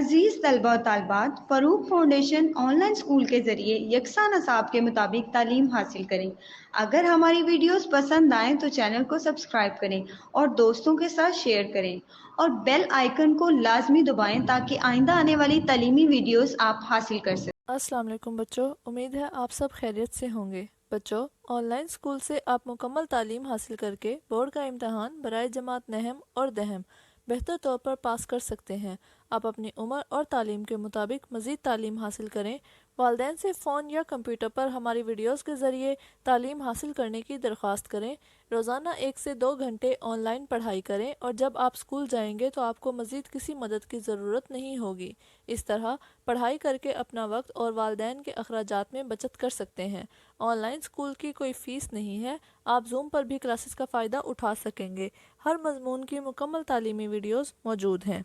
अजीज़ तलबा और तालबात, Farooq foundation online school के ज़रिए यकसा नसाब के मुताबिक तालीम हासिल करें। अगर हमारी वीडियोस पसंद आएँ तो चैनल को सब्सक्राइब करें और दोस्तों के साथ शेयर करें और बेल आइकन को लाजमी दबाएं ताकि आइंदा आने वाली तालीमी वीडियोस आप हासिल कर सकें। अस्सलाम वालेकुम बच्चों, उम्मीद है आप सब खैरियत से होंगे। बच्चों, ऑनलाइन स्कूल से आप मुकम्मल तालीम हासिल करके बोर्ड का इम्तहान बराए जमात नहम और दहम बेहतर तौर पर पास कर सकते हैं। आप अपनी उम्र और तालीम के मुताबिक मज़ीद तालीम हासिल करें। वालिदैन से फ़ोन या कंप्यूटर पर हमारी वीडियोस के ज़रिए तालीम हासिल करने की दरख्वास्त करें। रोज़ाना 1 से 2 घंटे ऑनलाइन पढ़ाई करें और जब आप स्कूल जाएंगे तो आपको मज़ीद किसी मदद की ज़रूरत नहीं होगी। इस तरह पढ़ाई करके अपना वक्त और वालिदैन के अखराजात में बचत कर सकते हैं। ऑनलाइन स्कूल की कोई फ़ीस नहीं है। आप जूम पर भी क्लासेस का फ़ायदा उठा सकेंगे। हर मजमून की मुकम्मल तालीमी वीडियोस मौजूद हैं।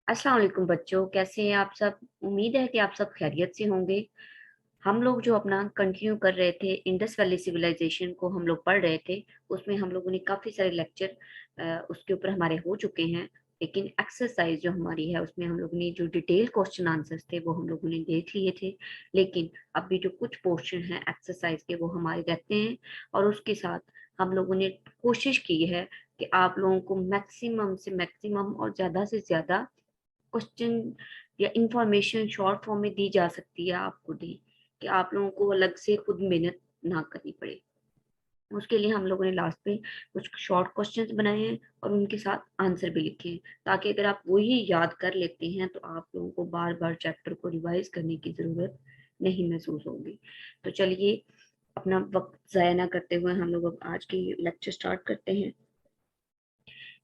अस्सलाम वालेकुम बच्चों, कैसे हैं आप सब। उम्मीद है कि आप सब खैरियत से होंगे। हम लोग जो अपना कंटिन्यू कर रहे थे, इंडस वैली सिविलाइजेशन को हम लोग पढ़ रहे थे। उसमें हम लोगों ने काफ़ी सारे लेक्चर उसके ऊपर हमारे हो चुके हैं। लेकिन एक्सरसाइज जो हमारी है उसमें हम लोगों ने जो डिटेल क्वेश्चन आंसर्स थे वो हम लोगों ने देख लिए थे। लेकिन अभी जो कुछ पोर्शन हैं एक्सरसाइज के वो हमारे रहते हैं। और उसके साथ हम लोगों ने कोशिश की है कि आप लोगों को मैक्सिमम से मैक्सिमम और ज़्यादा से ज़्यादा क्वेश्चन या इंफॉर्मेशन शॉर्ट फॉर्म में दी जा सकती है आपको दी, कि आप लोगों को अलग से खुद मेहनत ना करनी पड़े। उसके लिए हम लोगों ने लास्ट में कुछ शॉर्ट क्वेश्चंस बनाए हैं और उनके साथ आंसर भी लिखे हैं, ताकि अगर आप वही याद कर लेते हैं तो आप लोगों को बार बार चैप्टर को रिवाइज करने की ज़रूरत नहीं महसूस होगी। तो चलिए, अपना वक्त ज़ाया ना करते हुए हम लोग अब आज की लेक्चर स्टार्ट करते हैं।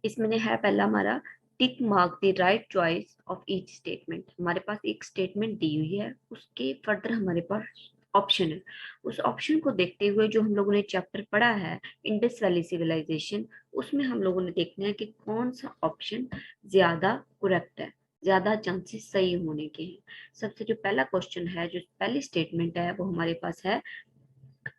इसमें है पहला हमारा tick mark the right choice of each statement. हमारे पास एक स्टेटमेंट दी हुई है, उसके फर्दर हमारे पास ऑप्शन है। उस ऑप्शन को देखते हुए जो हम लोगों ने चैप्टर पढ़ा है इंडस वैली सिविलाइजेशन, उसमें हम लोगों ने देखना है कि कौन सा ऑप्शन ज्यादा करेक्ट है, ज्यादा चांसेस सही होने के हैं। सबसे जो पहला क्वेश्चन है, जो पहली स्टेटमेंट है, वो हमारे पास है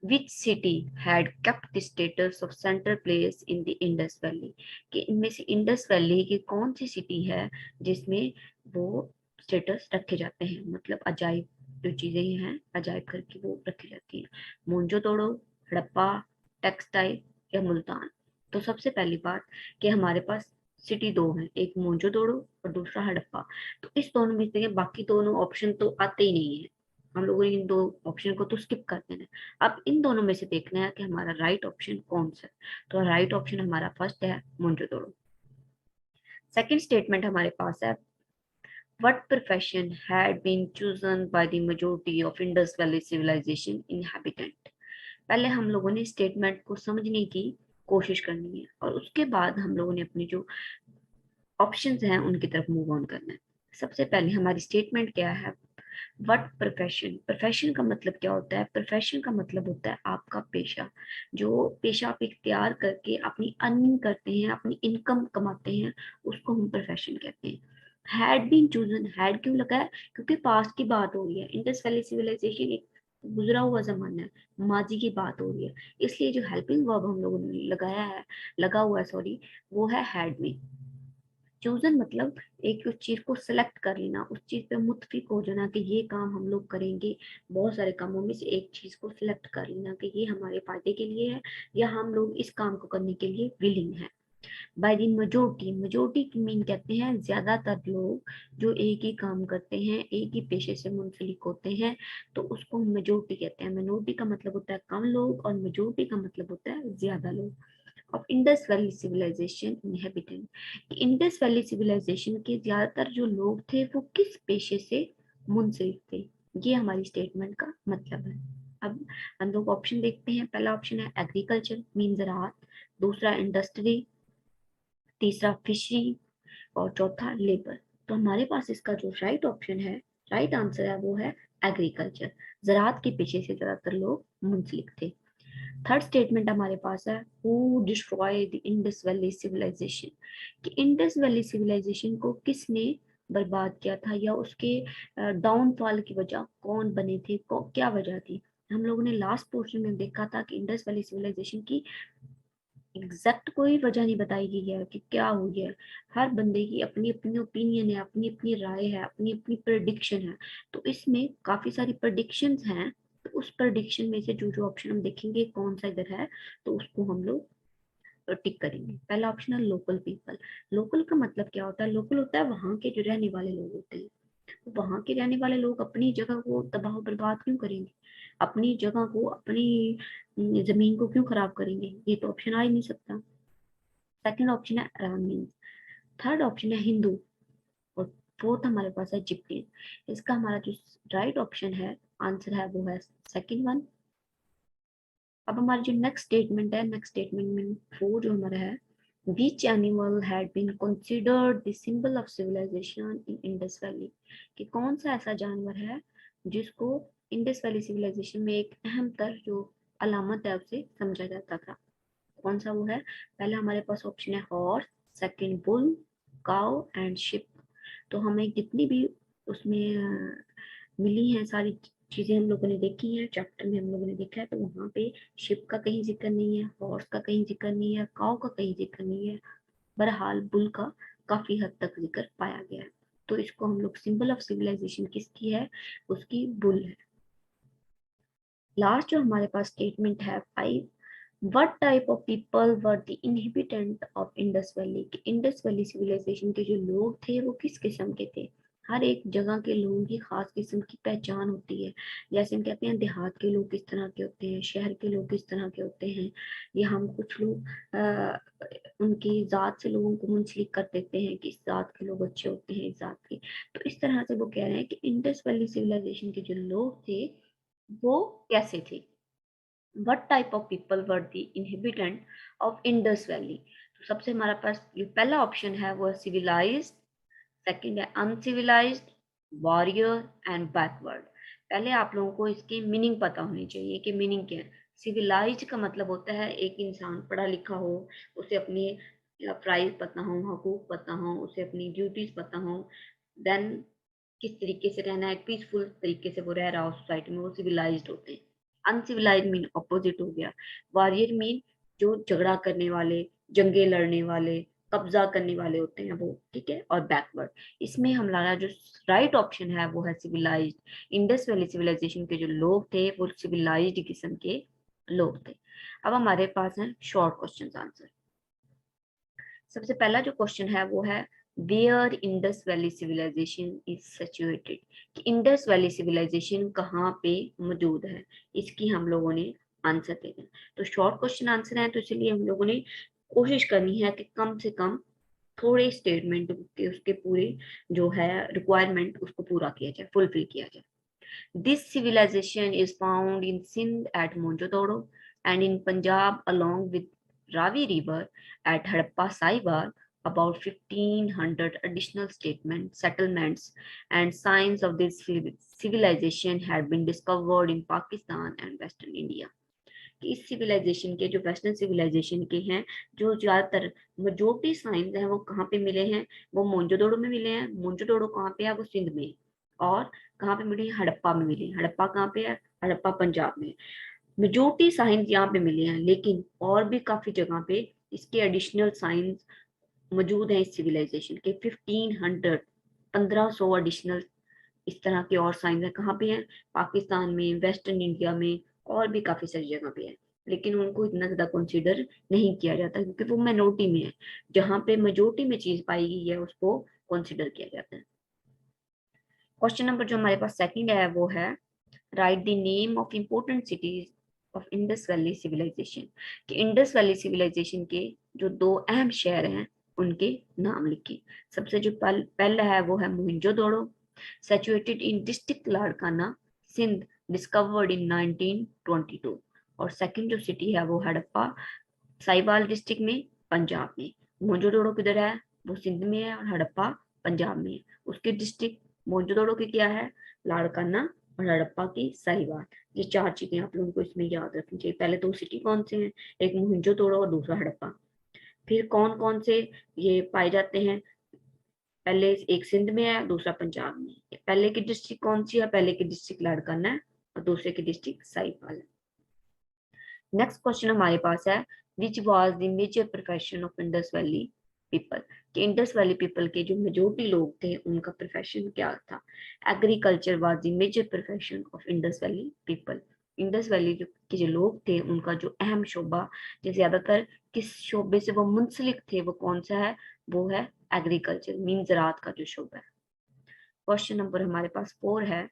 which city had kept the status of central place in the Indus Valley। कि इनमें से इंडस वैली की कौन सी सिटी है जिसमें वो स्टेटस रखे जाते हैं, मतलब अजायब जो चीजें हैं अजायब घर की वो रखी जाती हैं। मोन्जोदड़ो, हड़प्पा, टेक्सटाइल या मुल्तान। तो सबसे पहली बात कि हमारे पास सिटी दो हैं, एक मोन्जोदड़ो और दूसरा हड़प्पा। तो इस दोनों में से बाकी दोनों ऑप्शन तो आते ही नहीं है, हम लोगों ने इन दो ऑप्शन को तो स्किप कर देना है। अब इन दोनों में से देखना है कि हमारा राइट ऑप्शन कौन सा है। तो राइट ऑप्शन हमारा फर्स्ट है मोन्जोदड़ो। सेकंड स्टेटमेंट हमारे पास है what profession had been chosen by the majority of Indus Valley civilization inhabitant। पहले हम लोगों ने स्टेटमेंट को समझने की कोशिश करनी है और उसके बाद हम लोगों ने अपनी जो ऑप्शंस हैं उनकी तरफ मूव ऑन करना है। सबसे पहले हमारी स्टेटमेंट क्या है, वट प्रोफेशन। प्रोफेशन का मतलब क्या होता है, प्रोफेशन का मतलब होता है आपका पेशा। जो पेशा आप इख्तियार करके अपनी अर्निंग करते हैं, अपनी इनकम कमाते हैं, उसको हम प्रोफेशन कहते हैं। हैड बीन चूजन, हैड क्यों लगा है, क्योंकि पास्ट की बात हो रही है। इंडस वैली सिविलाइजेशन एक गुजरा हुआ जमाना है, माजी की बात हो रही है, इसलिए जो हेल्पिंग वर्ब हम लोगों ने लगाया है, लगा हुआ है सॉरी, वो है हैड में। चूजन मतलब एक उस चीज को सिलेक्ट कर लेना, उस चीज पे मुत्फिक हो जाना कि ये काम हम लोग करेंगे। बहुत सारे कामों में से एक चीज को सिलेक्ट कर लेना कि ये हमारे फायदे के लिए है या हम लोग इस काम को करने के लिए विलिंग है। बाय द मेजोरिटी, मेजोरिटी की मीन कहते हैं ज्यादातर लोग जो एक ही काम करते हैं, एक ही पेशे से मुंसलिक होते हैं, तो उसको हम मेजोरिटी कहते हैं। मिनोरिटी का मतलब होता है कम लोग और मेजोरिटी का मतलब होता है ज्यादा लोग। Of Indus valley civilization inhabitant, Indus valley civilisation के ज्यादातर जो लोग थे वो किस पेशे से मुंसलिक थे, ये हमारी स्टेटमेंट का मतलब है। अब हम लोग ऑप्शन देखते हैं। पहला ऑप्शन है एग्रीकल्चर मीन ज़राअत, दूसरा इंडस्ट्री, तीसरा फिशरी और चौथा लेबर। तो हमारे पास इसका जो राइट ऑप्शन है, राइट आंसर है, वो है एग्रीकल्चर। ज़राअत के पेशे से ज्यादातर लोग मुंसलिक थे। थर्ड स्टेटमेंट हमारे पास है who destroy the Indus valley civilisation, कि इंडस वैली सिविलाइजेशन को किसने बर्बाद किया था या उसके डाउनफॉल की वजह कौन बने थे, क्या वजह थी। हम लोगों ने लास्ट पोर्शन में देखा था कि इंडस वैली सिविलाइजेशन की एग्जैक्ट कोई वजह नहीं बताई गई है कि क्या हो गया है। हर बंदे की अपनी अपनी ओपिनियन है, अपनी अपनी राय है, अपनी अपनी प्रेडिक्शन है। तो इसमें काफी सारी प्रेडिक्शंस हैं। तो उस प्रेडिक्शन में से जो जो ऑप्शन हम देखेंगे कौन सा इधर है, तो उसको हम लोग टिक करेंगे। पहला ऑप्शन है लोकल पीपल। लोकल का मतलब क्या होता है? लोकल होता है वहां के जो रहने वाले लोग होते हैं। तो वहां के रहने वाले लोग अपनी जगह को तबाह बर्बाद क्यों करेंगे? अपनी जगह को, अपनी जमीन को क्यों खराब करेंगे? ये तो ऑप्शन आ ही नहीं सकता। सेकंड ऑप्शन है अरामीन। थर्ड ऑप्शन है हिंदू। और फोर्थ हमारे पास है जिप्टीज। इसका हमारा जो राइट ऑप्शन है, आंसर है, वो है सेकंड वन। अब हमारी जो नेक्स्ट स्टेटमेंट है, नेक्स्ट स्टेटमेंट में फोर जो हमारा है, which animal had been considered the symbol of civilization in Indus valley, कि कौन सा ऐसा जानवर है जिसको इंडस वैली सिविलाइजेशन में एक अहम तर जो अलामत है उसे समझा जाता था। कौन सा वो है? पहला हमारे पास ऑप्शन है horse, second bull, cow and ship. तो हमें जितनी भी उसमें मिली हैं सारी चीजें हम लोगों ने देखी हैं, चैप्टर में हम लोगों ने देखा है, तो वहां पे शिप का कहीं जिक्र नहीं है, हॉर्स का कहीं जिक्र नहीं है, काउ का कहीं जिक्र नहीं है। बहरहाल बुल का काफी हद तक जिक्र पाया गया है। तो इसको हम लोग सिंबल ऑफ सिविलाइजेशन किसकी है? उसकी बुल है। लास्ट जो हमारे पास स्टेटमेंट है five, what type of people were the inhabitant of Indus Valley, कि इंडस वैली सिविलाइजेशन के जो लोग थे वो किस किस्म के थे? हर एक जगह के लोगों की खास किस्म की पहचान होती है। जैसे हम कहते हैं देहात के लोग किस तरह के होते हैं, शहर के लोग किस तरह के होते हैं, या हम कुछ लोग उनकी जात से लोगों को मुंसलिक कर देते हैं कि इस जात के लोग अच्छे होते हैं, इस जात के। तो इस तरह से वो कह रहे हैं कि इंडस वैली सिविलाइजेशन के जो लोग थे वो कैसे थे। what type of people were the inhabitant of Indus Valley? तो सबसे हमारे पास जो पहला ऑप्शन है वो है सिविलाइज्ड, सेकंड है अनसिविलाइज्ड, वॉरियर एंड बैकवर्ड। पहले आप लोगों को इसकी मीनिंग पता होनी चाहिए कि मीनिंग क्या है। सिविलाइज्ड का मतलब होता है एक इंसान पढ़ा लिखा हो, उसे अपनी प्राइस पता हो, हकूक पता हो, उसे अपनी ड्यूटीज पता हो, देन किस तरीके से रहना है, पीसफुल तरीके से वो रह रहा हो सोसाइटी में, वो सिविलाइज्ड होते हैं। अनसिविलाइज्ड मीन अपोजिट हो गया। वॉरियर मीन जो झगड़ा करने वाले, जंगे लड़ने वाले, कब्जा करने वाले होते हैं वो, ठीक है। और बैकवर्ड, इसमें हमारा जो राइट ऑप्शन है वो है सिविलाइज्ड। इंडस वैली सिविलाइजेशन के जो लोग थे वो सिविलाइज्ड किस्म के लोग थे। अब हमारे पास है शॉर्ट क्वेश्चन आंसर। सबसे पहला जो क्वेश्चन है वो है where Indus valley civilisation is situated, कि इंडस वैली सिविलाइजेशन कहाँ पे मौजूद है, इसकी हम लोगों ने आंसर देना है। तो शॉर्ट क्वेश्चन आंसर है, तो इसलिए हम लोगों ने कोशिश करनी है कि कम से कम थोड़े स्टेटमेंट के उसके पूरे जो है रिक्वायरमेंट उसको पूरा किया जाए, फुलफिल किया जाए। This civilization is found in Sindh at Mohenjo-daro and in Punjab along with Ravi River at Hadappa Saibar. About 1500 additional settlements and signs of this civilization had been discovered in Pakistan and Western India. कि इस civilisation के, जो western civilization के हैं, जो ज्यादातर majority science हैं वो कहाँ पे मिले हैं? वो मोन्जोदड़ो में मिले हैं। मोन्जोदड़ो कहाँ पे है? वो सिंध में। और कहाँ पे मिली? हड़प्पा में मिली। हड़प्पा कहाँ पे है? हड़प्पा पंजाब में। मेजोरिटी साइंस यहाँ पे मिले हैं, लेकिन और भी काफी जगह पे इसके एडिशनल साइंस मौजूद हैं। इस सिविलाइजेशन के 1500 एडिशनल इस तरह के और साइंस है। कहाँ पे है? पाकिस्तान में, वेस्टर्न इंडिया में, और भी काफी सारी जगह पे है। लेकिन उनको इतना ज्यादा कंसीडर नहीं किया जाता क्योंकि वो माइनॉरिटी में है। जहाँ पे मेजोरिटी में चीज पाई गई है उसको कंसीडर किया जाता है। क्वेश्चन नंबर जो हमारे पास सेकंड है वो है write the name of important cities of Indus valley civilisation, कि इंडस वैली सिविलाइजेशन के जो दो अहम शहर हैं उनके नाम लिखिए। सबसे जो पहला है वो है Mohenjodaro, situated in district Larkana, Sindh, discovered in 1922। और सेकंड जो सिटी है वो हड़प्पा साहिवाल डिस्ट्रिक्ट में, पंजाब में। मोहनजोदड़ो किधर है? वो सिंध में है, और हड़प्पा पंजाब में है। उसके डिस्ट्रिक्ट मोहनजोदड़ो की क्या है? लाड़काना, और हड़प्पा की साहिवाल। ये चार चीजें आप लोगों को इसमें याद रखनी चाहिए। पहले दो सिटी कौन से हैं? एक मोहनजोदड़ो और दूसरा हड़प्पा। फिर कौन कौन से ये पाए जाते हैं? पहले एक सिंध में है, दूसरा पंजाब में। पहले की डिस्ट्रिक्ट कौन सी है? पहले की डिस्ट्रिक्ट लाड़काना है और दूसरे की डिस्ट्रिक्ट साहिवाल है। नेक्स्ट क्वेश्चन हमारे पास है which was the major profession of Indus valley people, कि इंडस वैली पीपल के जो मेजोरिटी लोग थे उनका प्रोफेशन क्या था। Agriculture was the major profession of Indus valley people, Indus valley के जो लोग थे उनका जो अहम शोबा, जो ज्यादातर किस शोबे से वो मुंसलिक थे, वो कौन सा है, वो है एग्रीकल्चर, मीन ज़राअत का जो शोबा है। क्वेश्चन नंबर हमारे पास 4 है,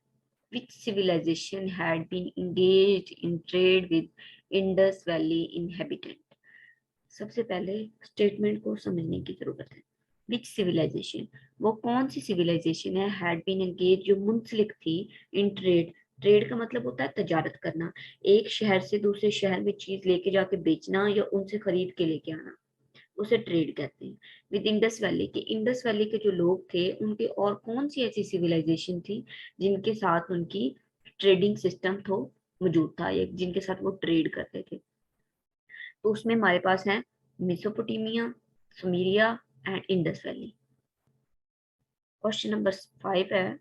which civilization had been engaged in trade with Indus Valley inhabitant। सबसे पहले स्टेटमेंट को समझने की जरूरत है। विच सिविलाइजेशन, वो कौन सी सिविलाइजेशन है, हैड बीन एंगेज, जो मुंसलिक थी, इन ट्रेड, ट्रेड का मतलब होता है तजारत करना, एक शहर से दूसरे शहर में चीज लेके जाके बेचना या उनसे खरीद के लेके आना, उसे ट्रेड कहते हैं। विद इंडस वैली के, इंडस वैली के जो लोग थे उनके और कौन सी ऐसी सिविलाइजेशन थी जिनके साथ उनकी ट्रेडिंग सिस्टम तो मौजूद था या जिनके साथ वो ट्रेड करते थे। तो उसमें हमारे पास है Mesopotamia, Sumeria and Indus valley. Question number 5 है,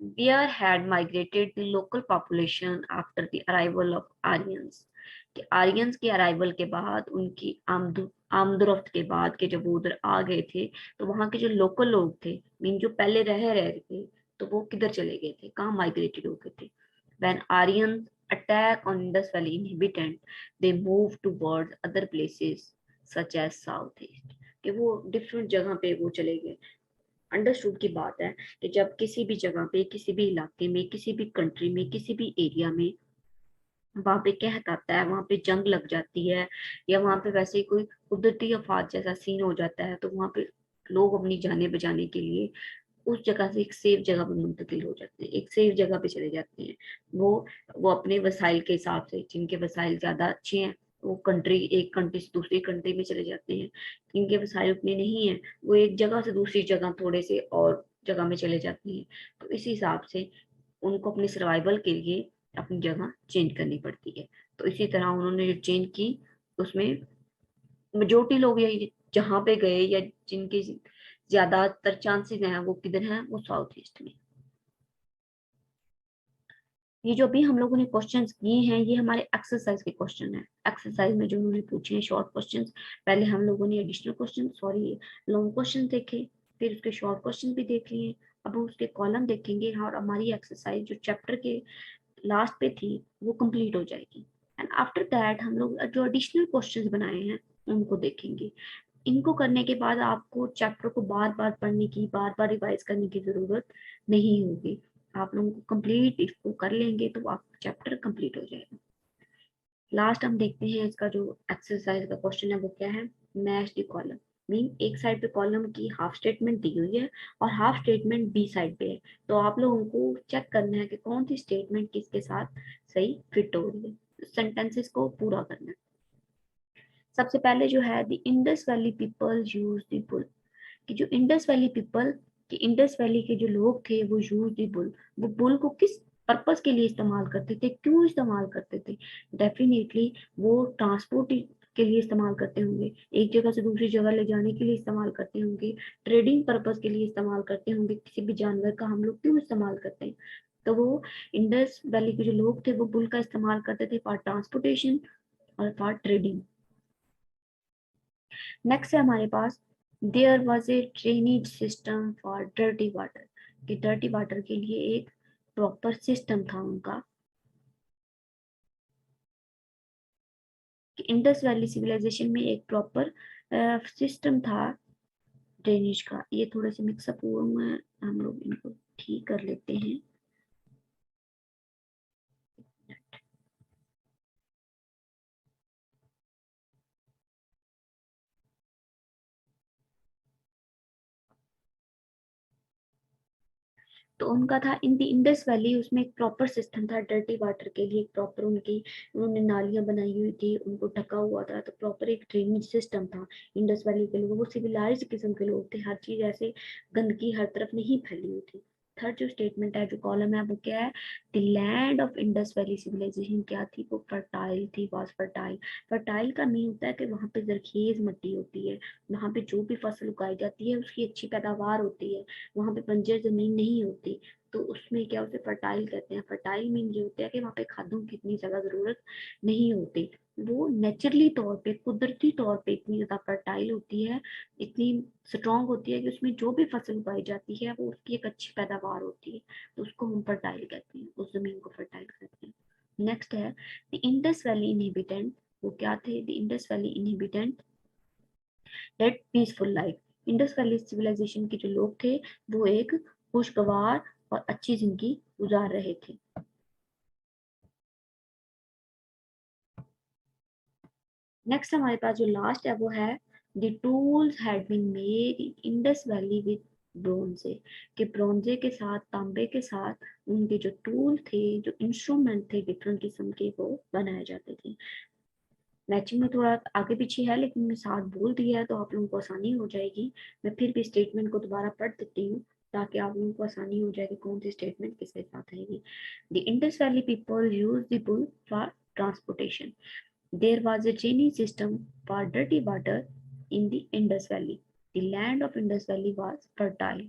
where had migrated the local population after the arrival of Aryans, कि आर्यंस के अराइवल के बाद, उनकी आमदरफ्त के बाद के जब वो उधर आ गए थे तो वहां के जो लोकल लोग थे, मीन जो पहले रह रहे थे, तो वो किधर चले गए थे, कहाँ माइग्रेटेड हो गए थे। when Aryans attack on Indus Valley inhabitant, they move towards other places such as southeast, कि वो डिफरेंट जगह पे वो चले गए। अंडरस्टूड की बात है कि जब किसी भी जगह पे, किसी भी इलाके में, किसी भी कंट्री में, किसी भी एरिया में वहां पे कहत आता है, वहां पे जंग लग जाती है, या वहां पे वैसे ही कोई कुदरती आफात जैसा सीन हो जाता है, तो वहां पे लोग अपनी जानें बचाने के लिए उस जगह से एक सेफ जगह पर मुंतकिल हो जाते हैं, एक सेफ जगह पे चले जाते हैं। वो अपने वसाइल के हिसाब से, जिनके वसाइल ज्यादा अच्छे हैं वो कंट्री, एक कंट्री से दूसरी कंट्री में चले जाते हैं, जिनके वसाइल उतने नहीं है वो एक जगह से दूसरी जगह थोड़े से और जगह में चले जाते हैं। तो इसी हिसाब से उनको अपने सर्वाइवल के लिए अपनी जगह चेंज करनी पड़ती है। तो इसी तरह उन्होंने जो चेंज की उसमें मेजोरिटी लोग ये जहाँ पे गए या जिनके ज्यादातर चांसेस हैं वो किधर हैं, वो साउथ ईस्ट में। ये जो अभी हम लोगों ने क्वेश्चंस किए हैं ये हमारे एक्सरसाइज के क्वेश्चन है। एक्सरसाइज में जो उन्होंने पूछे हैं शॉर्ट क्वेश्चंस, पहले हम लोगों ने additional question, sorry long question देखे, फिर उसके शॉर्ट क्वेश्चन भी देख लिए। अब हम उसके कॉलम देखेंगे और हमारी एक्सरसाइज जो चैप्टर के लास्ट पे थी वो कंप्लीट हो जाएगी। एंड आफ्टर दैट हम लोग जो एडिशनल क्वेश्चंस बनाए हैं उनको देखेंगे। इनको करने के बाद आपको चैप्टर को बार बार पढ़ने की, बार बार रिवाइज करने की जरूरत नहीं होगी। आप लोगों को कंप्लीट इसको कर लेंगे तो आपका चैप्टर कंप्लीट हो जाएगा। लास्ट हम देखते हैं इसका जो एक्सरसाइज का क्वेश्चन है वो क्या है, मैच द कॉलम। मीन एक साइड पे कॉलम की हाफ स्टेटमेंट दी हुई है और हाफ स्टेटमेंट बी साइड पे है, तो आप लोगों को चेक करना है कि कौन सी स्टेटमेंट किसके साथ सही फिट हो रही है, सेंटेंसेस को पूरा करना है। सबसे पहले जो है the Indus valley people use the bull, कि जो इंडस वैली पीपल, कि इंडस वैली के जो लोग थे वो यूज द बुल, वो बुल को किस पर्पस के लिए इस्तेमाल करते थे, क्यों इस्तेमाल करते थे। डेफिनेटली वो ट्रांसपोर्ट के लिए इस्तेमाल करते होंगे, एक जगह से दूसरी जगह ले जाने के लिए इस्तेमाल करते होंगे, ट्रेडिंग पर्पस के लिए इस्तेमाल करते होंगे। किसी भी जानवर का हम लोग क्यों इस्तेमाल करते हैं, तो वो इंडस वैली के जो लोग थे वो बुल का इस्तेमाल करते थे फॉर ट्रांसपोर्टेशन और फॉर ट्रेडिंग। नेक्स्ट है हमारे पास there was a drainage system for dirty water, कि डर्टी वाटर के लिए एक प्रॉपर सिस्टम था उनका। कि इंडस वैली सिविलाइजेशन में एक प्रॉपर सिस्टम था ड्रेनेज का। ये थोड़े से मिक्सअप हुए हैं, हम लोग इनको ठीक कर लेते हैं। तो उनका था इन दी इंडस वैली, उसमें एक प्रॉपर सिस्टम था डर्टी वाटर के लिए, प्रॉपर उनकी, उन्होंने नालियां बनाई हुई थी, उनको ढका हुआ था, तो प्रॉपर एक ड्रेनेज सिस्टम था। इंडस वैली के लोग वो सिविलाइज्ड किस्म के लोग थे, हर चीज ऐसे गंदगी हर तरफ नहीं फैली हुई थी। थर्ड जो स्टेटमेंट है, जो कॉलम है, वो क्या है, the land of Indus valley civilization क्या थी, वो फर्टाइल थी, वॉज फर्टाइल। फर्टाइल का मीन होता है कि वहां पे जरखेज मिट्टी होती है, वहां पे जो भी फसल उगाई जाती है उसकी अच्छी पैदावार होती है, वहां पे बंजर जमीन नहीं होती। तो उसमें क्या उसे फर्टाइल कहते हैं। फर्टाइल मीन ये होता है कि वहाँ पे खादों की इतनी ज़्यादा ज़रूरत नहीं होती, वो नेचुरली तौर पे, कुदरती तौर पे इतनी ज़्यादा फर्टाइल होती है, इतनी स्ट्रांग होती है कि उसमें जो भी फसल उगाई जाती है वो उसकी एक अच्छी पैदावार होती है, तो उसको हम फर्टाइल कहते हैं, उस जमीन को फर्टाइल कहते हैं। नेक्स्ट है द इंडस वैली इनहेबिटेंट। वो क्या थे? The Indus valley inhabitant led peaceful life. Indus valley civilisation के जो लोग थे वो एक खुशगवार और अच्छी जिंदगी गुजार रहे थे। नेक्स्ट हमारे पास जो लास्ट है वो है the tools had been made in Indus Valley with bronze, कि ब्रोंजे के साथ, तांबे के साथ उनके जो टूल थे, जो इंस्ट्रूमेंट थे डिफरेंट किस्म के, वो बनाए जाते थे। मैचिंग में थोड़ा आगे पीछे है लेकिन मैं साथ बोल दिया है तो आप लोगों को आसानी हो जाएगी। मैं फिर भी स्टेटमेंट को दोबारा पढ़ देती हूँ ताकि आप लोगों को आसानी हो जाएगी कौन सी स्टेटमेंट किसके साथ आएगी। The Indus valley people use the bull for transportation. There was a drainage system for dirty water in the Indus Valley. The land of Indus Valley was fertile.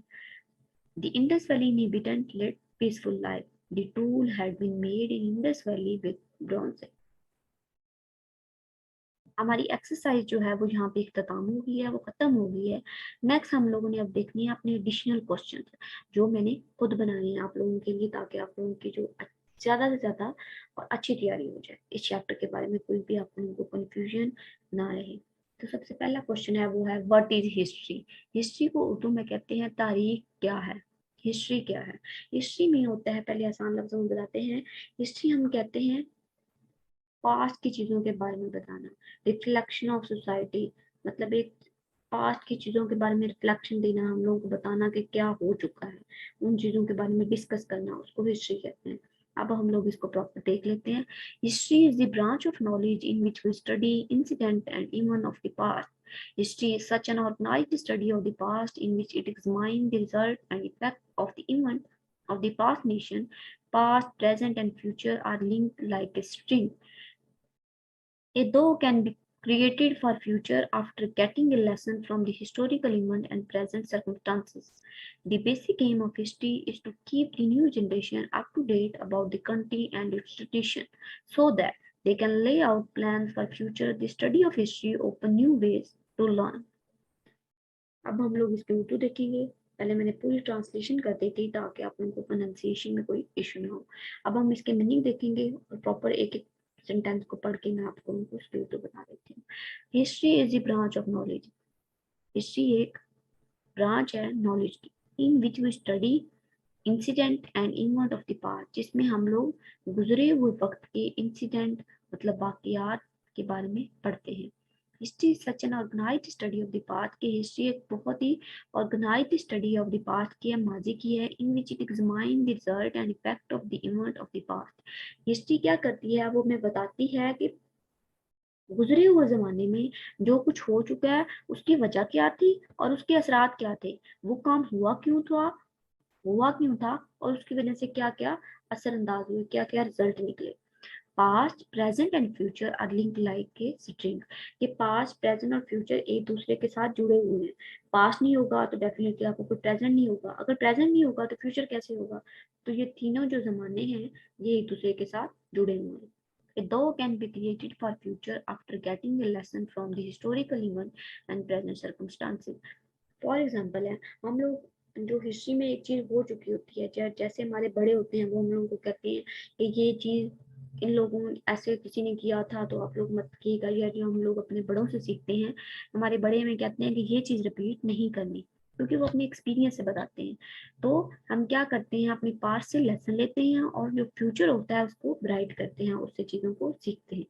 The Indus Valley inhabitants led peaceful life. The tool had been made in Indus Valley with bronze. हमारी exercise जो है वो यहाँ पे इख्तिताम हो गई है, वो खत्म हो गई है। नेक्स्ट हम लोगों ने अब देखनी है अपने एडिशनल क्वेश्चन जो मैंने खुद बनाए हैं आप लोगों के लिए, ताकि आप लोगों की जो ज्यादा से ज्यादा और अच्छी तैयारी हो जाए इस चैप्टर के बारे में, कोई भी आप लोगों को कंफ्यूजन ना रहे। तो सबसे पहला क्वेश्चन है वो है व्हाट इज हिस्ट्री। हिस्ट्री को उर्दू में कहते हैं तारीख क्या है। हिस्ट्री क्या है? हिस्ट्री में होता है, पहले आसान लफ्जों में बताते हैं, हिस्ट्री हम कहते हैं पास्ट की चीजों के बारे में बताना। रिफ्लेक्शन ऑफ सोसाइटी, मतलब एक पास्ट की चीजों के बारे में रिफ्लेक्शन देना, हम लोगों को बताना कि क्या हो चुका है, उन चीजों के बारे में डिस्कस करना, उसको हिस्ट्री कहते हैं। अब हम लोग इसको प्रॉपर देख लेते हैं। History is the branch of knowledge in which we study incident and event of the past. History is such an organised study of the past in which it examines the result and effect of the event of the past nation. Past, present and future are linked like a string. A though can be created for future after getting a lesson from the historical event and present circumstances. The basic aim of history is to keep the new generation up to date about the country and its tradition so that they can lay out plans for future. The study of history open new ways to learn. अब हम लोग इसके उर्दू देखेंगे। पहले मैंने पूरी translation कर दी थी ताकि आप लोगों को प्रोनाउंसिएशन में कोई इशू ना हो। अब हम इसके मीनिंग देखेंगे और प्रॉपर एक एक सेंटेंस को पढ़ के मैं आप लोगों को उसके उर्दू बता देती हूँ। History is the branch of knowledge. History एक ब्रांच है नॉलेज की, in which we study incident and event of the past, जिसमें हम लोग गुजरे हुए वक्त के इंसिडेंट मतलब वाकयात के बारे में पढ़ते हैं। History such an organised study of the past, की हिस्ट्री एक बहुत ही organised study of the past की है, माजी की है। In which it examine the result and effect of the event of the past. History क्या करती है? वो हमें बताती है कि गुजरे हुए जमाने में जो कुछ हो चुका है उसकी वजह क्या थी और उसके असरात क्या थे, वो काम हुआ क्यों था और उसकी वजह से क्या क्या असरअंदाज हुए, क्या क्या रिजल्ट निकले। Past, present and future are link like a string. ये पास्ट, प्रेजेंट और फ्यूचर एक दूसरे के साथ जुड़े हुए हैं। पास्ट नहीं होगा तो डेफिनेटली आपको कोई प्रेजेंट नहीं होगा, अगर प्रेजेंट नहीं होगा तो फ्यूचर कैसे होगा? तो ये तीनों जो जमाने हैं ये एक दूसरे के साथ जुड़े हुए हैं। A though can be created for future after getting a lesson from the historical event and present circumstances. For example है, हम लोग जो हिस्ट्री में एक चीज हो चुकी होती है, जैसे हमारे बड़े होते हैं वो हम लोगों को कहते हैं कि ये चीज इन लोगों ऐसे किसी ने किया था तो आप लोग मत कीजिएगा, या जो हम लोग अपने बड़ों से सीखते हैं, हमारे बड़े हमें कहते हैं कि ये चीज रिपीट नहीं करनी, क्योंकि वो अपने एक्सपीरियंस से बताते हैं। तो हम क्या करते हैं, अपनी पास्ट से लेसन लेते हैं और जो फ्यूचर होता है उसको ब्राइट करते हैं, उससे चीजों को सीखते हैं।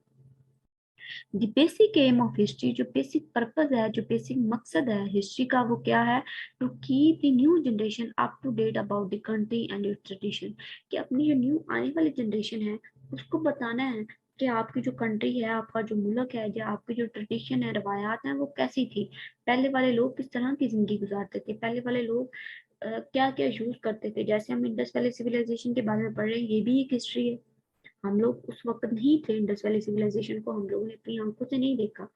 The basic aim of history, जो बेसिक पर्पज है, जो बेसिक मकसद है हिस्ट्री का, वो क्या है? To keep the new generation up to date about the country and its tradition, कि अपनी जो न्यू आने वाली जनरेशन है उसको बताना है कि आपकी जो कंट्री है, आपका जो मुल्क है, या आपकी जो ट्रेडिशन है, रवायात हैं, वो कैसी थी। पहले वाले लोग किस तरह की जिंदगी गुजारते थे, पहले वाले लोग क्या क्या यूज करते थे। जैसे हम इंडस वैली सिविलाइजेशन के बारे में पढ़ रहे हैं, ये भी एक हिस्ट्री है। हम लोग उस वक्त नहीं थे, इंडस वैली सिविलाइजेशन को हम लोगों ने अपनी आंखों से नहीं देखा,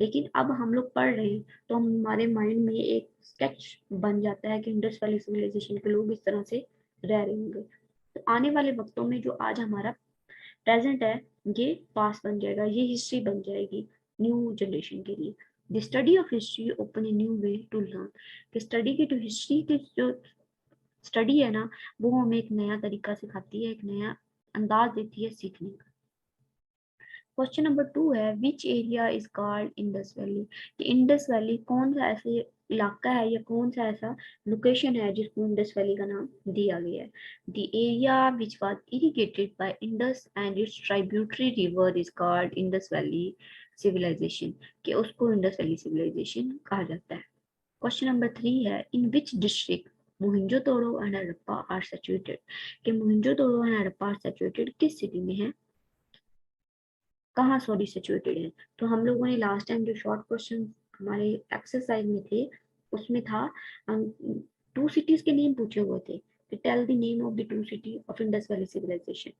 लेकिन अब हम लोग पढ़ रहे हैं तो हमारे माइंड में एक स्केच बन जाता है कि इंडस वैली सिविलाइजेशन के लोग इस तरह से रह रहे होंगे। तो आने वाले वक्तों में जो आज हमारा प्रेजेंट है ये पास बन जाएगा, ये हिस्ट्री बन जाएगी न्यू जनरेशन के लिए। The study of history open a new way to learn, कि स्टडी की जो हिस्ट्री की जो स्टडी है ना, वो हमें एक नया तरीका सिखाती है, एक नया अंदाज देती है सीखने का। क्वेश्चन नंबर 2 है, which area is called Indus valley, कि इंडस वैली कौन सा ऐसे इलाका है या कौन सा ऐसा लोकेशन है जिसको इंडस वैली का नाम दिया गया है। The area which was irrigated by Indus and its tributary river is called Indus valley civilisation, कि उसको इंडस वैली सिविलाइजेशन कहा जाता है। क्वेश्चन नंबर 3 है, in which district Mohenjodaro and Harappa are situated, कि Mohenjodaro and Harappa are situated किस सिटी में है, कहाँ सॉरी सिचुएटेड है। तो हम लोगों ने लास्ट टाइम जो शॉर्ट क्वेश्चन हमारे एक्सरसाइज में थे उसमें था 2 सिटीज के नेम पूछे हुए थे, कि tell the name of the 2 city of Indus valley Civilization.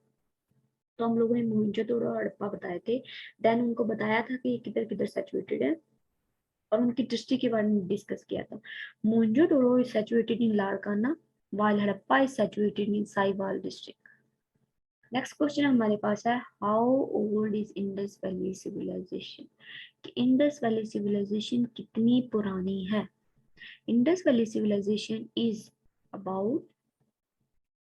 तो हम लोगों ने मोहिंजोदड़ो और हड़प्पा बताए थे, देन उनको बताया था कि किधर किधर सिचुएटेड है और उनकी डिस्ट्रिक्ट के बारे में डिस्कस किया था। Mohenjodaro is situated in Larkana while Harappa is situated in Sahiwal district. Next question हमारे पास है, how old is Indus valley civilisation, कि इंडस वैली सिविलाइजेशन कितनी पुरानी है। Indus valley civilisation is about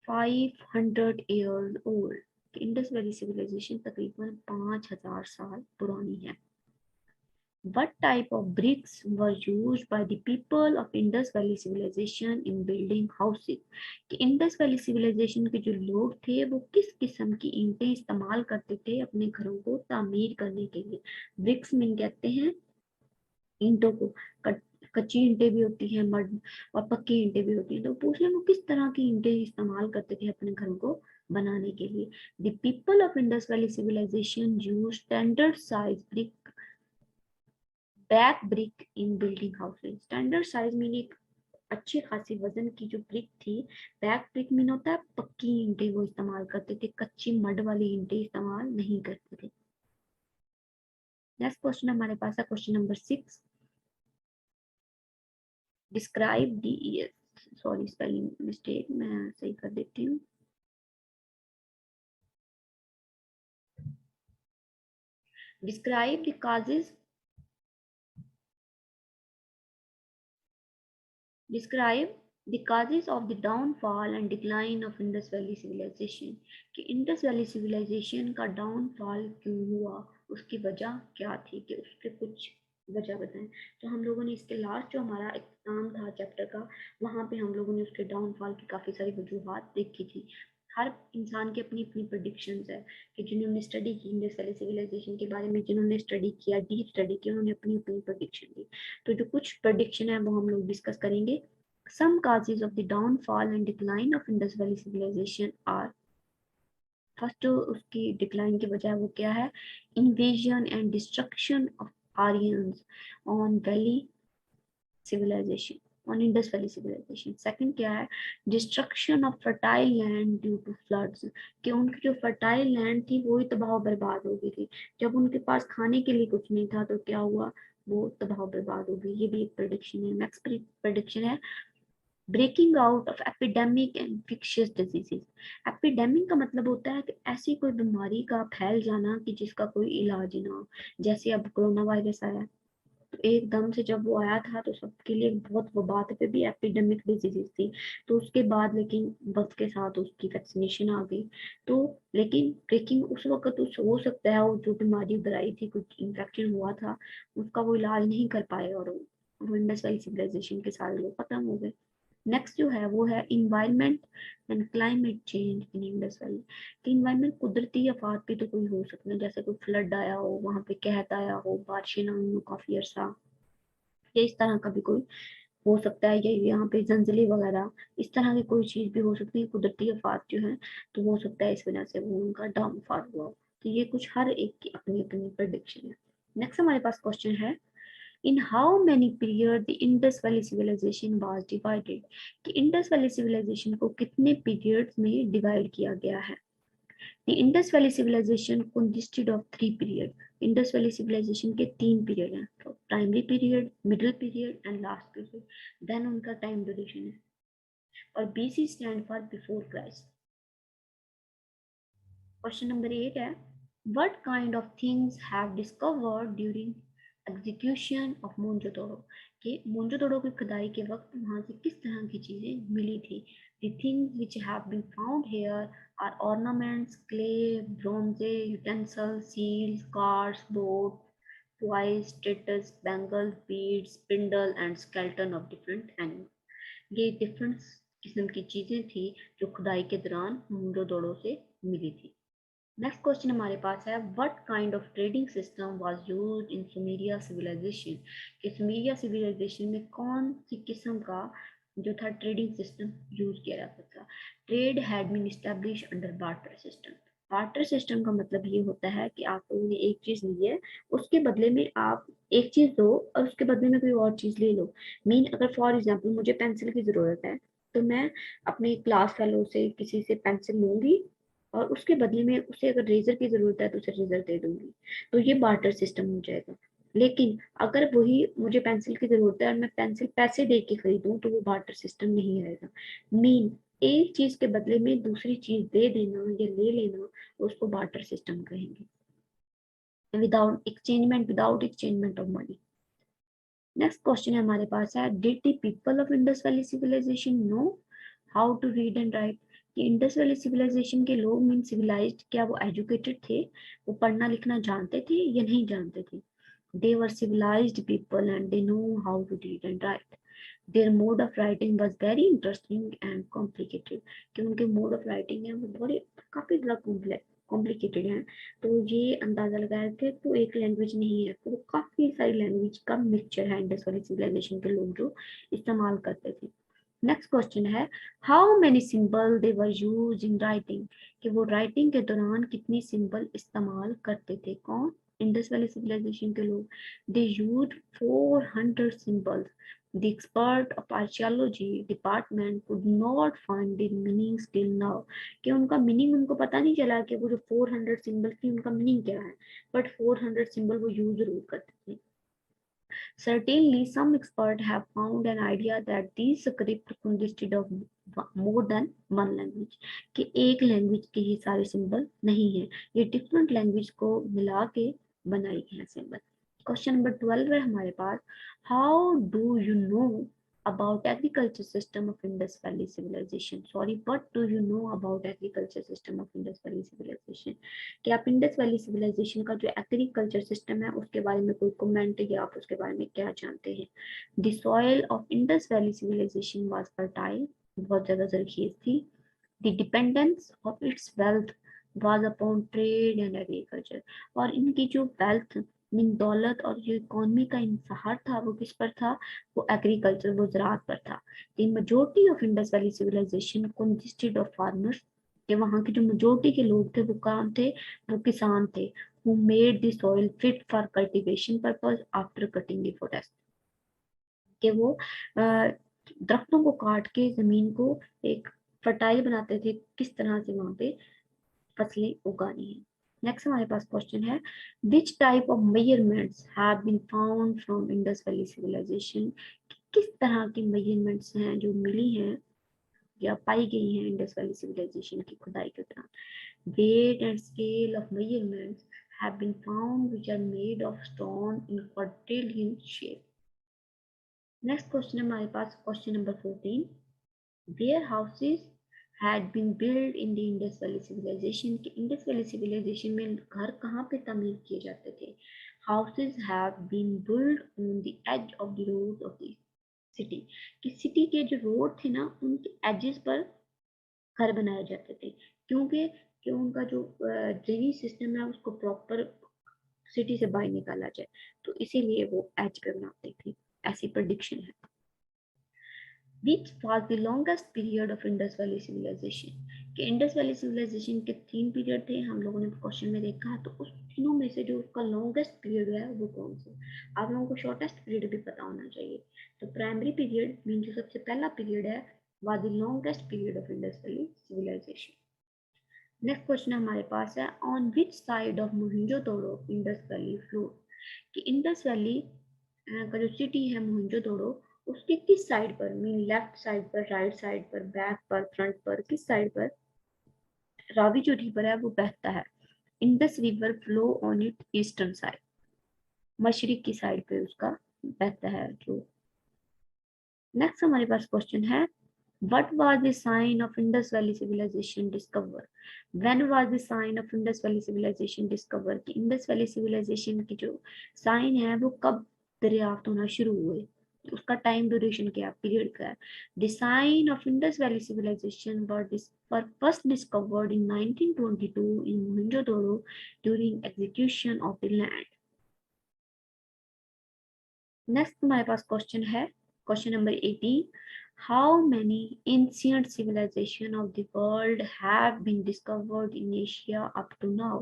500 years old, कि इंडस वैली सिविलाइजेशन तकरीबन 5000 साल पुरानी है। What type of bricks were used by the people of Indus Valley Civilization in building houses, कि इंडस वैली सिविलाइजेशन के जो लोग थे वो किस किस्म की ईंटें इस्तेमाल करते थे अपने घरों को तामीर करने के लिए। ब्रिक्स मीन कहते हैं ईंटों को, कच्ची ईंटें भी होती हैं मड और पक्की ईंटें भी होती हैं। तो पूछ रहे हैं वो किस तरह की ईंटें इस्तेमाल करते थे अपने घरों को बनाने के लिए। The people of Indus valley Civilization use standard size brick bake brick in building houses. Standard size mean एक अच्छी खासी वजन की जो ब्रिक थी, बैक ब्रिक मीन होता है पक्की ईंटें वो इस्तेमाल करते थे, कच्ची मड वाली ईंटें इस्तेमाल नहीं करते थे। नेक्स्ट क्वेश्चन हमारे पास है question number 6, describe the, sorry spelling mistake, मैं सही कर देती हूँ। Describe the causes, describe the causes of the downfall and decline of Indus Valley civilization, कि इंडस वैली सिविलाइजेशन का डाउनफॉल क्यों हुआ, उसकी वजह क्या थी, कि उसके कुछ वजह बताएं। तो हम लोगों ने इसके लास्ट जो हमारा एग्जाम था चैप्टर का, वहाँ पे हम लोगों ने उसके डाउनफॉल की काफ़ी सारी वजूहत देखी थी। हर इंसान की अपनी अपनी प्रोडिक्शंस है, कि जिन्होंने स्टडी की इंडस वैली सिविलाइजेशन के बारे में, जिन्होंने स्टडी किया डीप स्टडी की, उन्होंने अपनी अपनी प्रोडिक्शन दी। तो जो कुछ प्रोडिक्शन है वो हम लोग डिस्कस करेंगे। Some causes of the downfall and decline of Indus Valley civilization are, first जो उसकी डिक्लाइन की वजह वो क्या है, invasion and destruction of Aryans on Valley Civilization, on Indus valley Civilization. Second क्या है, destruction of fertile land due to floods, कि उनकी जो फर्टाइल लैंड थी वो ही तबाह बर्बाद हो गई थी। जब उनके पास खाने के लिए कुछ नहीं था तो क्या हुआ, वो तबाह बर्बाद हो गई। ये भी एक प्रेडिक्शन है। नेक्स्ट प्रेडिक्शन है, breaking out of epidemic and infectious diseases. Epidemic का मतलब होता है कि ऐसी कोई बीमारी का फैल जाना कि जिसका कोई इलाज ना हो। जैसे अब कोरोना वायरस आया, तो एकदम से जब वो आया था तो सबके लिए बहुत वबा पे भी एपिडेमिक डिजीजेस थी। तो उसके बाद लेकिन वक्त के साथ उसकी वैक्सीनेशन आ गई। तो लेकिन ब्रेकिंग उस वक्त उस हो सकता है वो जो बीमारी उधर आई थी, कुछ इन्फेक्शन हुआ था, उसका वो इलाज नहीं कर पाए और वो इंडस वैली सिविलाइजेशन के सारे लोग खत्म हो गए। नेक्स्ट जो है वो है environment and climate change in Indus valley. कि इन्वायरमेंट कुदरती आफात भी तो कोई हो सकते हैं, जैसे कोई फ्लड आया हो, वहां पे कहत आया हो, बारिशें ना हुई हो काफी अरसा, या इस तरह का भी कोई हो सकता है, या यहाँ पे जंजली वगैरह इस तरह की कोई चीज भी हो सकती है, कुदरती आफात जो है। तो हो सकता है इस वजह से वो उनका डाउनफॉल हुआ। तो ये कुछ हर एक की अपनी अपनी प्रेडिक्शन है। नेक्स्ट हमारे पास क्वेश्चन है, in how many period the Indus Valley civilization was divided, कि इंडस वैली सिविलाइजेशन को कितने पीरियड्स में डिवाइड किया गया है। The Indus Valley civilization consisted of 3 period, Indus valley civilisation के 3 पीरियड हैं, तो primary period, middle period and last period. Then उनका टाइम ड्यूरेशन है। और BC stand for before Christ. Question number 8 है, what kind of things have discovered during execution of Mohenjodaro, कि मोनजोदड़ो की खुदाई के वक्त वहां से किस तरह की चीजें मिली थी। The things which have been found here are ornaments, clay, bronze, utensils, seals, cards, board, toys, statues, bangles, beads, spindle and skeleton of different animal. ये डिफरेंट किस्म की चीजें थी जो खुदाई के दौरान मोनजोदड़ो से मिली थी। नेक्स्ट क्वेश्चन हमारे पास है, what kind of trading system was used in Sumeria civilization, कि सुमेरिया सिविलाइजेशन में कौन सी किस्म का जो था ट्रेडिंग सिस्टम यूज किया जाता था। Trade had been establish under barter system. Barter system का मतलब ये होता है कि आप लोगों ने एक चीज ली है, उसके बदले में आप एक चीज दो और उसके बदले में कोई और चीज ले लो। मीन अगर फॉर एग्जाम्पल मुझे पेंसिल की जरूरत है, तो मैं अपने क्लास फेलो से किसी से पेंसिल लूंगी और उसके बदले में उसे अगर रेजर की जरूरत है तो उसे रेजर दे दूंगी, तो ये बार्टर सिस्टम हो जाएगा। लेकिन अगर वही मुझे पेंसिल की जरूरत है और मैं पेंसिल पैसे दे के खरीदूं तो वो बार्टर सिस्टम नहीं आएगा। मीन एक चीज के बदले में दूसरी चीज दे देना या ले लेना, उसको बार्टर सिस्टम कहेंगे, without exchangement of money. Next question हमारे पास है, did the people of Indus valley civilisation know how to read and write, कि इंडस वैली सिविलाइजेशन के लोग मीन सिविलाइज्ड, क्या वो एजुकेटेड थे, वो पढ़ना लिखना जानते थे या नहीं जानते थे। They were civilised people and they know how to read and write. Their mode of writing was very interesting and complicated, कि उनके मोड ऑफ राइटिंग है वो बड़े काफी ज्यादा कॉम्प्लिकेटेड है। तो ये अंदाजा लगाया कि तो एक लैंग्वेज नहीं है, तो काफी सारी लैंग्वेज का मिक्सचर है इंडस वैली सिविलाइजेशन के लोग जो इस्तेमाल करते थे। नेक्स्ट क्वेश्चन है, how many symbol they were use in writing, कि वो राइटिंग के दौरान कितनी सिंबल इस्तेमाल करते थे। कौन? इंडस वैली सिविलाइजेशन के लोग। They use 400 symbols. The expert of archaeology department could not find the meaning still now, कि उनका मीनिंग उनको पता नहीं चला कि वो जो 400 सिंबल थी उनका मीनिंग क्या है, बट 400 सिंबल वो यूज जरूर करते थे। Certainly, some experts have found an idea that these scripts consisted of more than one language, कि एक लैंग्वेज के ही सारे सिंबल नहीं है, ये डिफरेंट लैंग्वेज को मिला के बनाई गई है सिंबल। क्वेश्चन नंबर 12 है हमारे पास, how do you know about agriculture system of Indus Valley civilization, sorry, what do you know about agriculture system of Indus Valley civilization, कि आप इंडस वैली सिविलाइजेशन का जो एग्रीकल्चर सिस्टम है उसके बारे में कोई कमेंट या आप उसके बारे में क्या जानते हैं। The soil of Indus valley Civilization was fertile, बहुत ज्यादा जरखेज थी। The dependence of its wealth was upon trade and agriculture, और इनकी जो वेल्थ मीन दौलत और जो इकोनॉमी का इंसार था वो किस पर था, वो एग्रीकल्चर, वो ज़राअत पर था। The majority of Indus valley Civilization consisted of farmers, कि वहाँ के जो मेजोरिटी के लोग थे वो कौन थे, वो किसान थे। who made the soil fit for cultivation purpose after cutting the forest, कि वो दरख्तों को काट के जमीन को एक फर्टाइल बनाते थे, किस तरह से वहां पे फसलें उगानी है। नेक्स्ट हमारे पास क्वेश्चन है, which type of measurements have been found from Indus valley Civilization, किस तरह की मेजरमेंट्स हैं जो मिली हैं या पाई गई हैं इंडस वैली सिविलाइजेशन की खुदाई के दौरान। Weight and scale of measurements have been found which are made of stone in quadrillion shape. Next question हमारे पास question number 14. Warehouses had been built in the Indus Valley Civilization, कि Indus Valley Civilization में घर कहाँ पे तमीर किए जाते थे। Houses have been built on the edge of the road of the city, कि city के जो road थे ना उनके edges पर घर बनाए जाते थे, क्योंकि कि उनका जो ड्रेनेज सिस्टम है उसको प्रॉपर सिटी से बाहर निकाला जाए, तो इसीलिए वो एज पे बनाते थे, ऐसी प्रेडिक्शन है। Which was the longest period of Indus Valley civilization, कि इंडस वैली सिविलाइजेशन के 3 पीरियड थे, हम लोगों ने क्वेश्चन में देखा, तो उस तीनों में से जो उसका लॉन्गेस्ट पीरियड है वो कौन सा। आप लोगों को शॉर्टेस्ट पीरियड भी पता होना चाहिए। तो प्राइमरी पीरियड मीन जो सबसे पहला पीरियड है was the longest period of Indus Valley civilization. Next question हमारे पास है, on which side of Mohenjodaro Indus valley flow, कि इंडस वैली का जो सिटी है मोहनजोदड़ो उसके किस साइड पर, मीन लेफ्ट साइड पर, राइट साइड पर, बैक पर, फ्रंट पर, किस साइड पर रावी जो रिवर है वो बहता है? Indus river flow on it eastern side, मशरिक की साइड पे उसका बहता है जो। नेक्स्ट हमारे पास क्वेश्चन है, what was the sign of Indus Valley civilization discovered? When was the sign of Indus Valley civilization discovered? कि Indus Valley civilization की जो साइन है वो कब दरियाफ्त होना शुरू हुए, उसका टाइम ड्यूरेशन क्या, पीरियड क्या है? The sign of Indus Valley civilization were first discovered in 1922 in Mohenjo-daro during execution of the land. Next हमारे पास क्वेश्चन है, question number 18, how many ancient civilization of the world have been discovered in Asia up to now?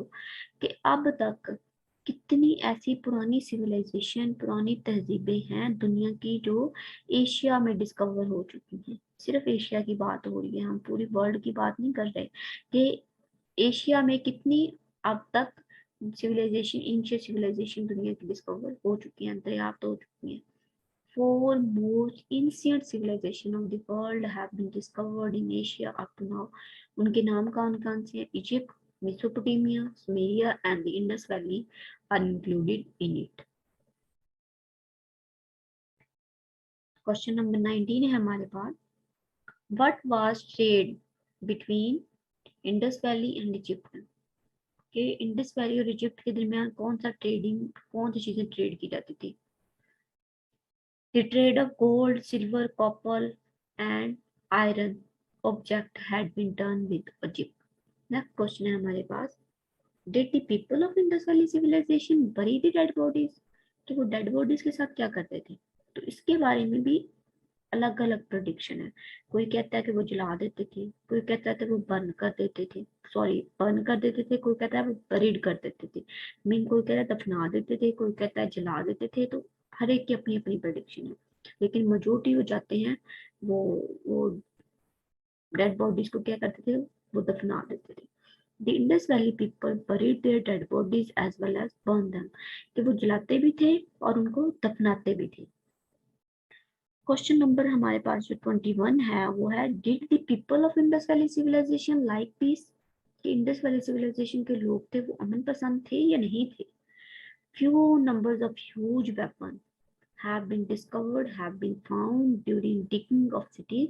कि अब तक कितनी ऐसी पुरानी civilisation, पुरानी तहजीबें हैं दुनिया की जो एशिया में डिस्कवर हो चुकी हैं? सिर्फ एशिया की बात हो रही है, हम पूरी वर्ल्ड की बात नहीं कर रहे कि एशिया में कितनी अब तक सिविलाइजेशन, एंशिएंट सिविलाइजेशन दुनिया की डिस्कवर हो चुकी हैं, दरियाफ्त हो चुकी हैं। Four most ancient civilization of the world have been discovered in Asia up to now. उनके नाम कौन कौन से हैं? Egypt, Mesopotamia, Sumeria and the Indus Valley are included in it. Question number 19 है हमारे पास, what was trade between Indus Valley and Egypt? कि Indus valley और इजिप्ट के दरमियान कौन सा ट्रेडिंग, कौन सी चीजें ट्रेड की जाती थी? The trade of gold, silver, copper and iron object had been done with Egypt. Next question है हमारे पास, Did the people of Indus Valley civilization bury the dead bodies? तो वो डेड बॉडीज के साथ क्या करते थे? तो इसके बारे में भी अलग अलग प्रोडिक्शन है। कोई कहता है कि वो जला देते थे, कोई कहता है कि वो बर्न कर देते थे, सॉरी बर्न कर देते थे, कोई कहता है वो बरीड कर देते थे, मीन कोई कहता है दफना देते थे, कोई कहता है जला देते थे। तो हर एक की अपनी अपनी प्रोडिक्शन है, लेकिन मेजोरिटी हो जाते हैं वो डेड बॉडीज को क्या करते थे, वो दफना देते थे। The Indus Valley people buried their dead bodies as well as burned them, कि वो जलाते भी थे और उनको दफनाते भी थे। क्वेश्चन नंबर हमारे पास जो 21 है वो है, did the people of Indus valley Civilization like peace? कि इंडस वैली सिविलाइजेशन के लोग थे वो अमन पसंद थे या नहीं थे? few numbers of huge weapons have been discovered, have been found during digging of cities.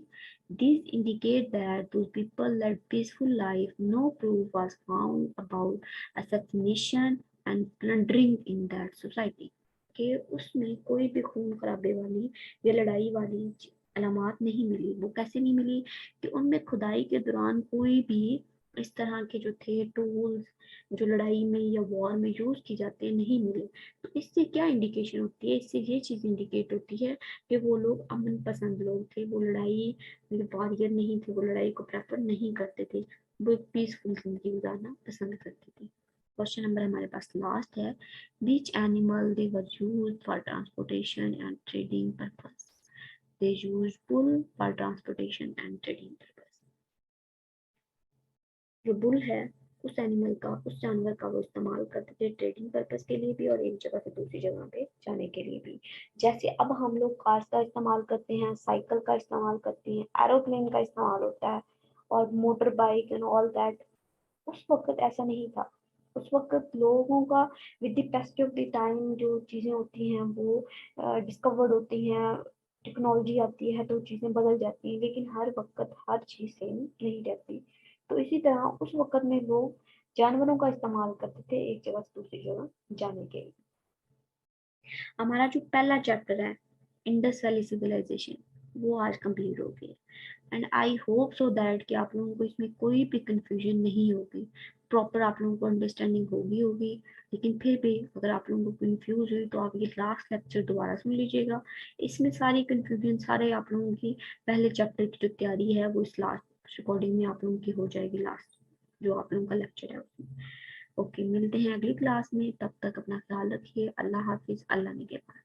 These indicate that those people led peaceful life. No proof was found about assassination and plundering in that society. कि उसमें कोई भी खून खराबे वाली या लड़ाई वाली अलामात नहीं मिली। वो कैसे नहीं मिली? कि उनमें खुदाई के दौरान कोई भी इस तरह के जो थे टूल्स जो लड़ाई में या वॉर में यूज की जाते हैं नहीं मिले। तो इससे क्या इंडिकेशन होती है? इससे ये चीज इंडिकेट होती है कि वो लोग अमन पसंद लोग थे, वो लड़ाई वॉरियर नहीं थे, वो लड़ाई को प्रेफर नहीं करते थे, वो एक पीसफुल जिंदगी गुजारना पसंद करते थे। क्वेश्चन नंबर हमारे पास लास्ट है, which animal they were used for transportation and trading purpose? They used bull for transportation and trading purpose. जो बुल है उस एनिमल का, उस जानवर का वो इस्तेमाल करते थे ट्रेडिंग पर्पस के लिए भी और एक जगह से दूसरी जगह पे जाने के लिए भी। जैसे अब हम लोग कार्स का इस्तेमाल करते हैं, साइकिल का इस्तेमाल करते हैं, एरोप्लेन का इस्तेमाल होता है और motor bike and all that. उस वक्त ऐसा नहीं था। उस वक्त लोगों का with the passage of the time जो चीजें होती हैं वो डिस्कवर्ड होती हैं, टेक्नोलॉजी आती है तो चीजें बदल जाती हैं, लेकिन हर वक्त हर चीज सेम नहीं रहती। तो इसी तरह उस वक्त में लोग जानवरों का इस्तेमाल करते थे एक जगह से दूसरी जगह जाने के लिए। हमारा जो पहला चैप्टर है इंडस वैली सिविलाइजेशन वो आज कंप्लीट हो गया and I hope so that कि आप लोगों को इसमें कोई भी कंफ्यूजन नहीं होगी, प्रॉपर आप लोगों को अंडरस्टैंडिंग होगी। लेकिन फिर भी अगर आप लोगों को कंफ्यूज हुई तो आप ये लास्ट लेक्चर दोबारा सुन लीजिएगा। इसमें सारी कंफ्यूजन सारे आप लोगों की पहले चैप्टर की जो तैयारी है वो इस लास्ट रिकॉर्डिंग में आप लोगों की हो जाएगी, लास्ट जो आप लोगों का लेक्चर है उसमें। ओके, मिलते हैं अगली क्लास में, तब तक अपना ख्याल रखिए। अल्लाह हाफिज, अल्लाह ने के पास।